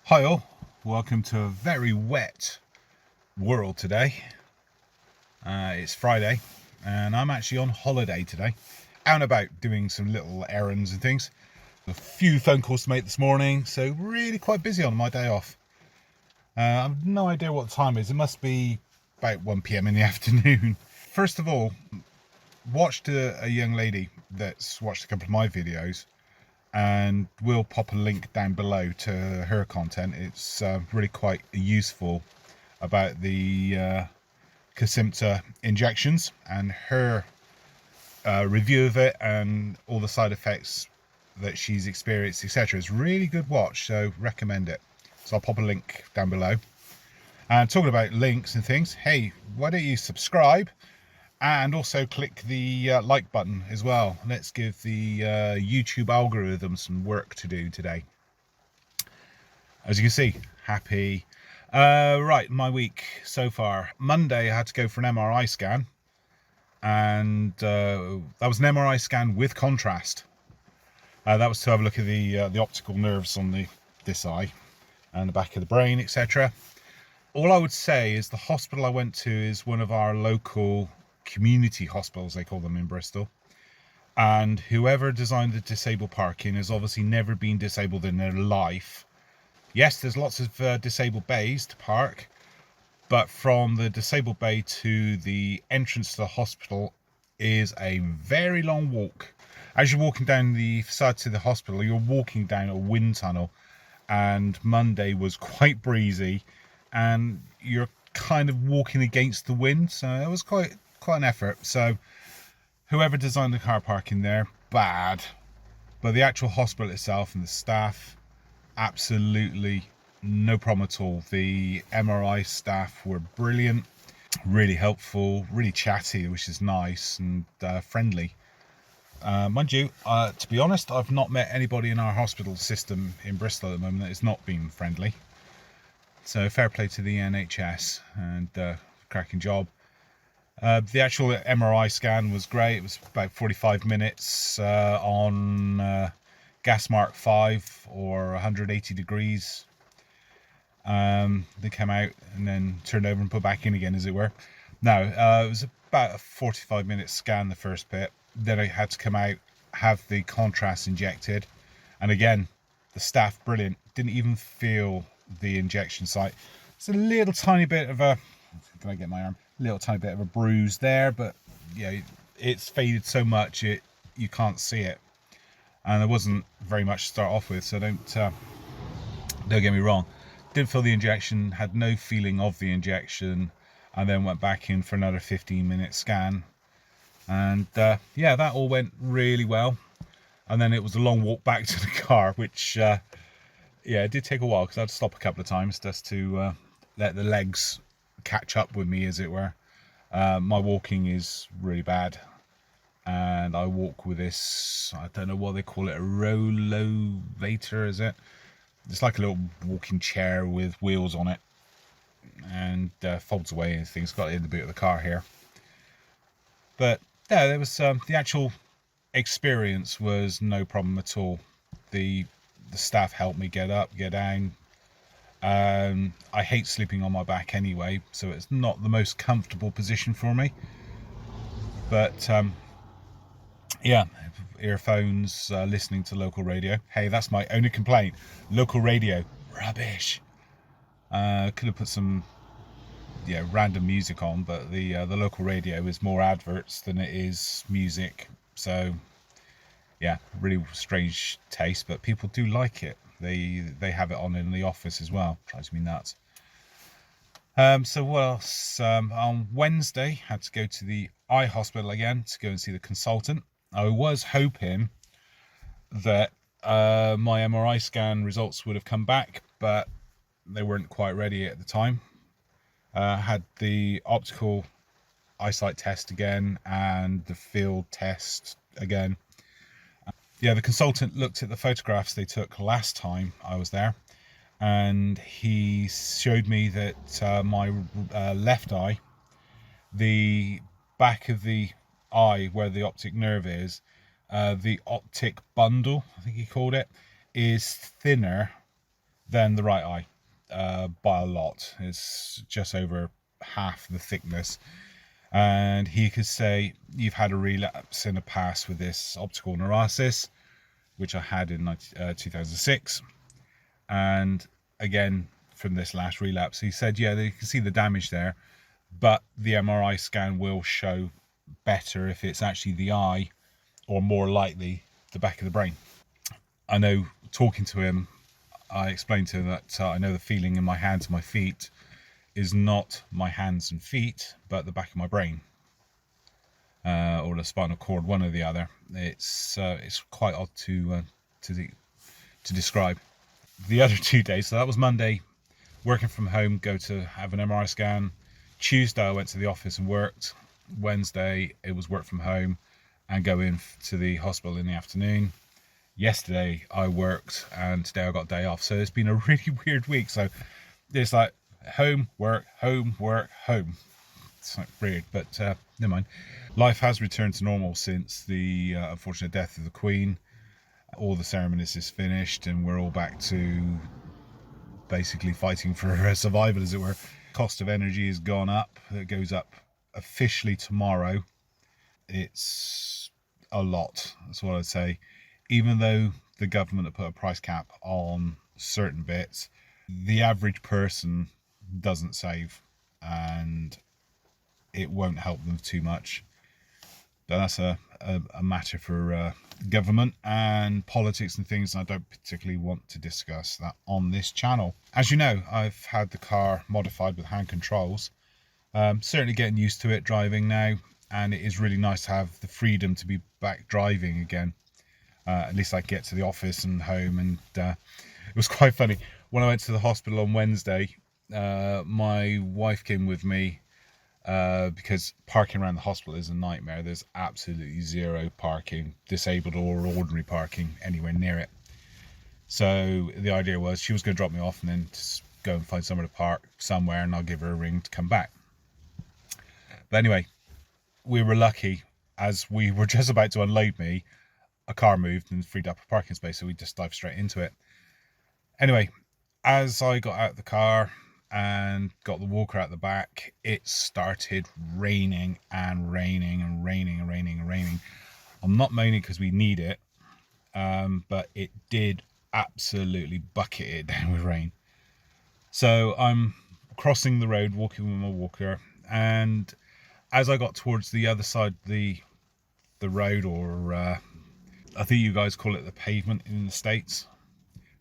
Hi all, welcome to a very wet world today. It's Friday and I'm actually on holiday today, out and about doing some little errands and things. A few phone calls to make this morning, so really quite busy on my day off. I've no idea what the time is. It must be about 1 p.m. in the afternoon. First of all, watched a young lady that's watched a couple of my videos, and we'll pop a link down below to her content. It's really quite useful about the Kesimpta injections and her review of it and all the side effects that she's experienced, etc. It's really good watch, so recommend it. So I'll pop a link down below. And talking about links and things, hey, why don't you subscribe and also click the like button as well. Let's give the YouTube algorithm some work to do today. As you can see, happy. Right, my week so far. Monday I had to go for an MRI scan, and that was an MRI scan with contrast. That was to have a look at the optical nerves on this eye and the back of the brain, etc. All I would say is the hospital I went to is one of our local community hospitals, they call them in Bristol, and whoever designed the disabled parking has obviously never been disabled in their life. Yes, there's lots of disabled bays to park, but from the disabled bay to the entrance to the hospital is a very long walk. As you're walking down the facade to the hospital, you're walking down a wind tunnel, and Monday was quite breezy and you're kind of walking against the wind, so it was quite an effort. So whoever designed the car parking there, bad. But the actual hospital itself and the staff, absolutely no problem at all. The MRI staff were brilliant, really helpful, really chatty, which is nice, and friendly. Mind you, to be honest, I've not met anybody in our hospital system in Bristol at the moment that has not been friendly. So fair play to the NHS, and cracking job. The actual MRI scan was great. It was about 45 minutes on gas mark 5 or 180 degrees. They came out and then turned over and put back in again, as it were. No, it was about a 45-minute scan, the first bit. Then I had to come out, have the contrast injected, and again, the staff brilliant. Didn't even feel the injection site. It's a little tiny bit of a, can I get my arm? Little tiny bit of a bruise there, but yeah, it's faded so much you can't see it, and there wasn't very much to start off with. So don't get me wrong. Didn't feel the injection, had no feeling of the injection, and then went back in for another 15-minute scan, and yeah, that all went really well. And then it was a long walk back to the car, which yeah, it did take a while because I had to stop a couple of times just to let the legs catch up with me, as it were. My walking is really bad, and I walk with this, I don't know what they call it, a rollovator, is it? It's like a little walking chair with wheels on it, and folds away and things. Got it in the boot of the car here. But yeah, there was the actual experience was no problem at all. The staff helped me get up, get down. I hate sleeping on my back anyway, so it's not the most comfortable position for me. But yeah, earphones, listening to local radio. Hey, that's my only complaint. Local radio, rubbish. Could have put some random music on, but the local radio is more adverts than it is music. So yeah, really strange taste, but people do like it. They have it on in the office as well. Drives me nuts. So what else? On Wednesday, had to go to the eye hospital again to go and see the consultant. I was hoping that my MRI scan results would have come back, but they weren't quite ready at the time. Had the optical eyesight test again and the field test again. Yeah, the consultant looked at the photographs they took last time I was there, and he showed me that my left eye, the back of the eye where the optic nerve is, the optic bundle, I think he called it, is thinner than the right eye, by a lot. It's just over half the thickness. And he could say, you've had a relapse in the past with this optical neuritis, which I had in 2006. And again, from this last relapse, he said, yeah, you can see the damage there, but the MRI scan will show better if it's actually the eye, or more likely the back of the brain. I know, talking to him, I explained to him that I know the feeling in my hands and my feet is not my hands and feet, but the back of my brain, or the spinal cord, one or the other. It's quite odd to describe. The other 2 days, so that was Monday, working from home, go to have an MRI scan. Tuesday I went to the office and worked. Wednesday it was work from home and go in to the hospital in the afternoon. Yesterday I worked and today I got a day off, so it's been a really weird week. So it's like home, work, home, work, home. It's like weird, but never mind. Life has returned to normal since the unfortunate death of the Queen. All the ceremonies is finished and we're all back to basically fighting for survival, as it were. Cost of energy has gone up. It goes up officially tomorrow. It's a lot, that's what I'd say. Even though the government have put a price cap on certain bits, the average person doesn't save, and it won't help them too much. But that's a matter for government and politics and things, and I don't particularly want to discuss that on this channel. As you know, I've had the car modified with hand controls. Certainly getting used to it driving now, and it is really nice to have the freedom to be back driving again. At least I get to the office and home, and it was quite funny. When I went to the hospital on Wednesday, my wife came with me, because parking around the hospital is a nightmare. There's absolutely zero parking, disabled or ordinary parking, anywhere near it. So the idea was she was going to drop me off and then just go and find somewhere to park somewhere, and I'll give her a ring to come back. But anyway, we were lucky. As we were just about to unload me, a car moved and freed up a parking space, so we just dived straight into it. Anyway, as I got out of the car and got the walker out the back, it started raining and raining and raining and raining and raining. I'm not moaning because we need it, but it did absolutely bucket it down with rain. So I'm crossing the road, walking with my walker, and as I got towards the other side of the road, or I think you guys call it the pavement in the States,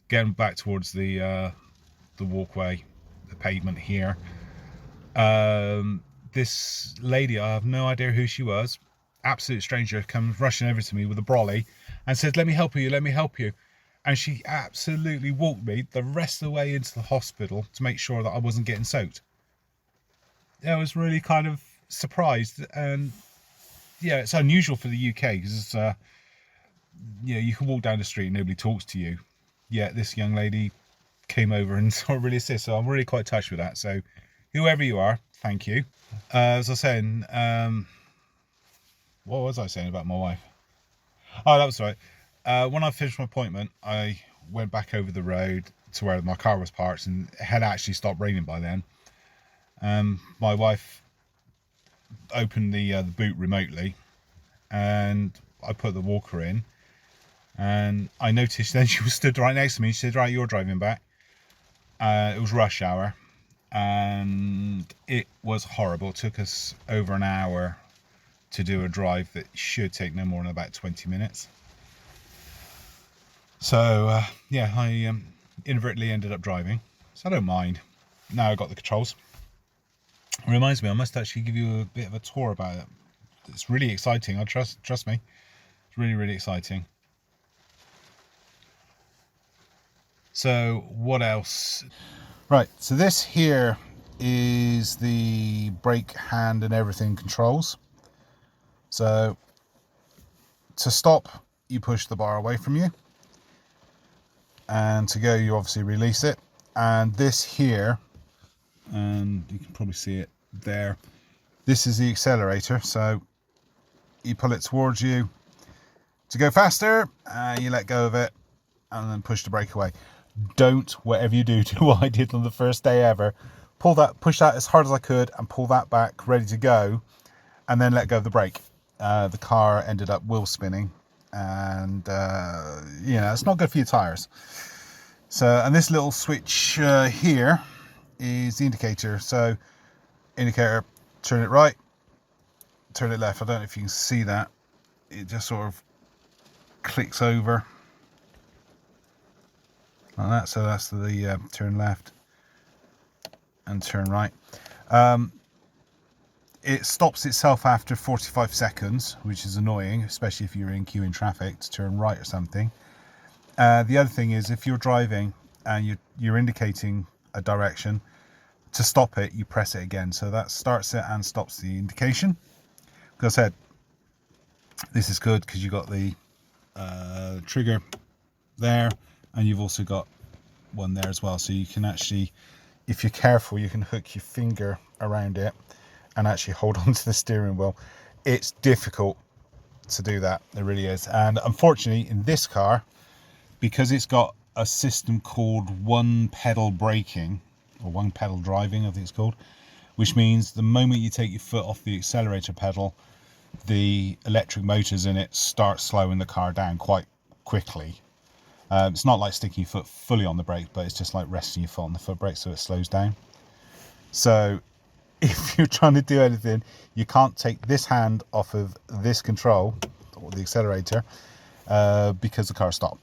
getting back towards the walkway, the pavement here, this lady, I have no idea who she was, absolute stranger, comes rushing over to me with a brolly and says, let me help you, let me help you. And she absolutely walked me the rest of the way into the hospital to make sure that I wasn't getting soaked. I was really kind of surprised, and yeah, it's unusual for the UK, because you can walk down the street and nobody talks to you. Yeah, this young lady came over and sort of really assist, so I'm really quite touched with that. So whoever you are, thank you. As I was saying, what was I saying about my wife? Oh, that was right. When I finished my appointment, I went back over the road to where my car was parked, and it had actually stopped raining by then. My wife opened the boot remotely, and I put the walker in, and I noticed then she was stood right next to me. She said, right, you're driving back. It was rush hour, and it was horrible. It took us over an hour to do a drive that should take no more than about 20 minutes. So yeah, I inadvertently ended up driving, so I don't mind. Now I've got the controls. It reminds me, I must actually give you a bit of a tour about it. It's really exciting. Trust me, it's really, really exciting. So what else? Right, so this here is the brake, hand and everything controls. So to stop, you push the bar away from you, and to go, you obviously release it. And this here, and you can probably see it there, this is the accelerator. So you pull it towards you to go faster, you let go of it and then push the brake away. Don't, whatever you do, do what I did on the first day ever. Push that as hard as I could and pull that back ready to go, and then let go of the brake. The car ended up wheel spinning, and it's not good for your tires. So, and this little switch here is the indicator. So indicator, turn it right, turn it left. I don't know if you can see that. It just sort of clicks over like that. So that's the turn left and turn right. It stops itself after 45 seconds, which is annoying, especially if you're in queue in traffic to turn right or something. The other thing is, if you're driving and you're indicating a direction, to stop it, you press it again. So that starts it and stops the indication. Like I said, this is good because you've got the trigger there, and you've also got one there as well. So you can actually, if you're careful, you can hook your finger around it and actually hold on to the steering wheel. It's difficult to do that, it really is. And unfortunately, in this car, because it's got a system called one pedal braking, or one pedal driving, I think it's called, which means the moment you take your foot off the accelerator pedal, the electric motors in it start slowing the car down quite quickly. It's not like sticking your foot fully on the brake, but it's just like resting your foot on the foot brake so it slows down. So if you're trying to do anything, you can't take this hand off of this control, or the accelerator, because the car stopped.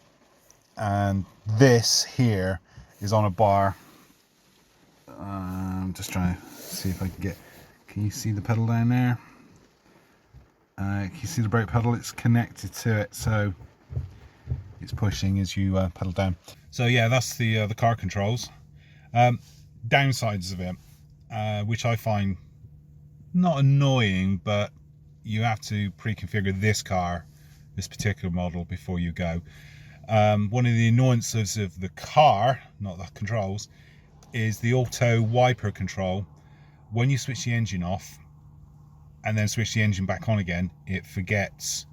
And this here is on a bar. I'm just trying to see if I can you see the pedal down there? Can you see the brake pedal? It's connected to it, so it's pushing as you pedal down. So yeah, that's the car controls. Downsides of it, which I find not annoying, but you have to pre-configure this particular model before you go. One of the annoyances of the car, not the controls, is the auto wiper control. When you switch the engine off and then switch the engine back on again, it forgets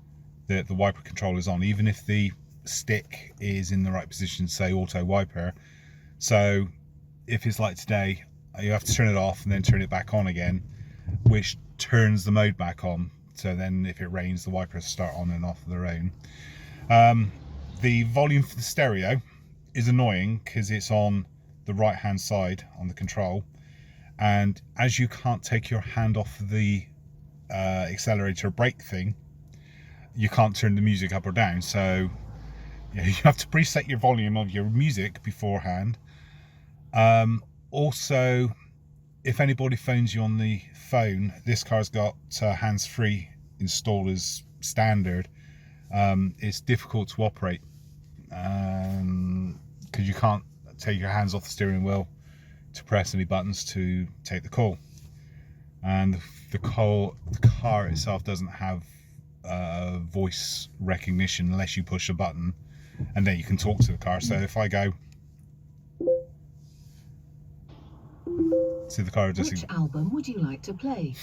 that the wiper control is on, even if the stick is in the right position to say auto wiper. So if it's like today, you have to turn it off and then turn it back on again, which turns the mode back on. So then if it rains, the wipers start on and off of their own. The volume for the stereo is annoying because it's on the right hand side on the control, and as you can't take your hand off the accelerator brake thing, you can't turn the music up or down. So you have to preset your volume of your music beforehand. Also, if anybody phones you on the phone, this car's got hands-free installed as standard. It's difficult to operate because you can't take your hands off the steering wheel to press any buttons to take the call, and the car itself doesn't have voice recognition unless you push a button, and then you can talk to the car. So if I go, see the car just. Which album would you like to play?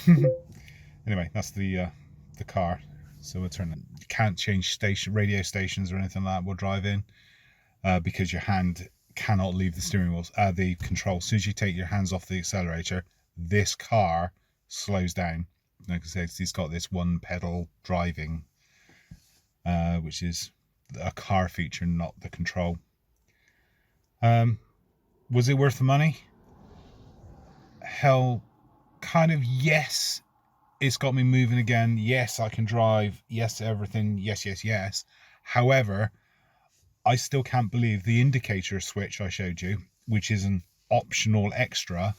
Anyway, that's the car. So we'll turn it. You can't change radio stations or anything like that. We'll drive in because your hand cannot leave the steering wheel, the control. As soon as you take your hands off the accelerator, this car slows down. Like I said, it's got this one pedal driving, which is a car feature, not the control. Was it worth the money? Hell, kind of yes. It's got me moving again. Yes, I can drive. Yes, everything. Yes, yes, yes. However, I still can't believe the indicator switch I showed you, which is an optional extra,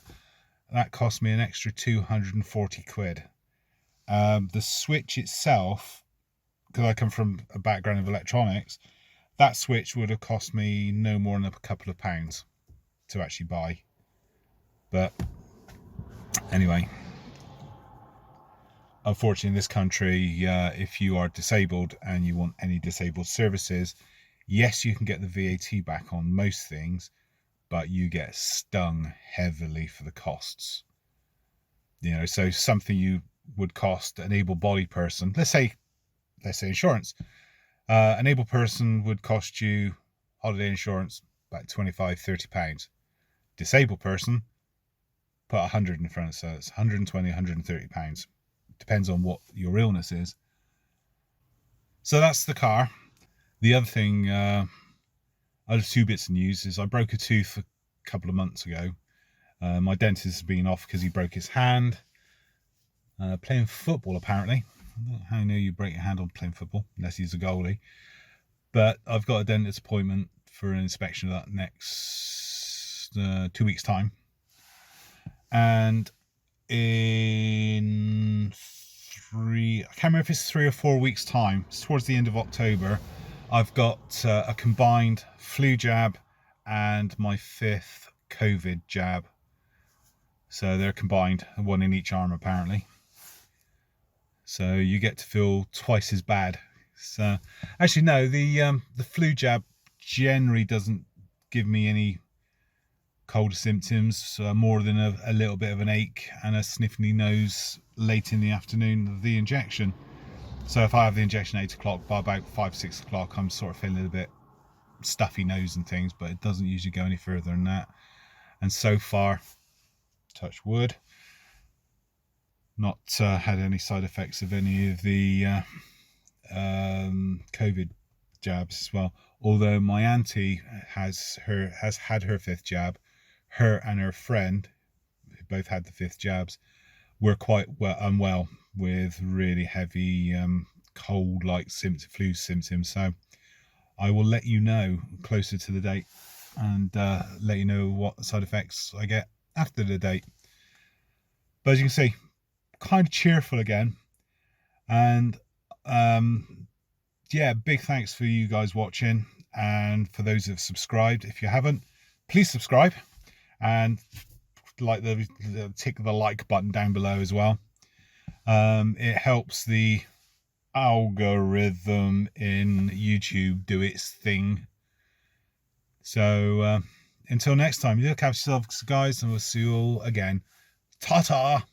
that cost me an extra 240 quid. The switch itself, because I come from a background of electronics, that switch would have cost me no more than a couple of pounds to actually buy. But anyway, unfortunately in this country, if you are disabled and you want any disabled services, yes, you can get the VAT back on most things, but you get stung heavily for the costs. So something you would cost an able-bodied person, let's say insurance, an able person would cost you holiday insurance about 25, 30 pounds. Disabled person, put 100 in front, so it's 120, 130 pounds. Depends on what your illness is. So that's the car. The other thing, other two bits of news is I broke a tooth a couple of months ago. My dentist has been off because he broke his hand playing football, apparently. I don't know how you know you break your hand on playing football, unless he's a goalie. But I've got a dentist appointment for an inspection of that next 2 weeks' time. And in I can't remember if it's 3 or 4 weeks' time, it's towards the end of October, I've got a combined flu jab and my 5th COVID jab. So they're combined, one in each arm apparently. So you get to feel twice as bad. So actually no, the flu jab generally doesn't give me any cold symptoms, more than a little bit of an ache and a sniffly nose late in the afternoon of the injection. So if I have the injection at 8 o'clock, by about 5, 6 o'clock, I'm sort of feeling a bit stuffy nose and things, but it doesn't usually go any further than that. And so far, touch wood, not had any side effects of any of the COVID jabs as well. Although my auntie has had her 5th jab. Her and her friend, who both had the 5th jabs, were quite unwell with really heavy cold-like flu symptoms. So I will let you know closer to the date and let you know what side effects I get after the date. But as you can see, kind of cheerful again. And yeah, big thanks for you guys watching, and for those who have subscribed. If you haven't, please subscribe and tick the like button down below as well. It helps the algorithm in YouTube do its thing. So until next time, you look after yourselves, guys, and we'll see you all again. Ta-ta!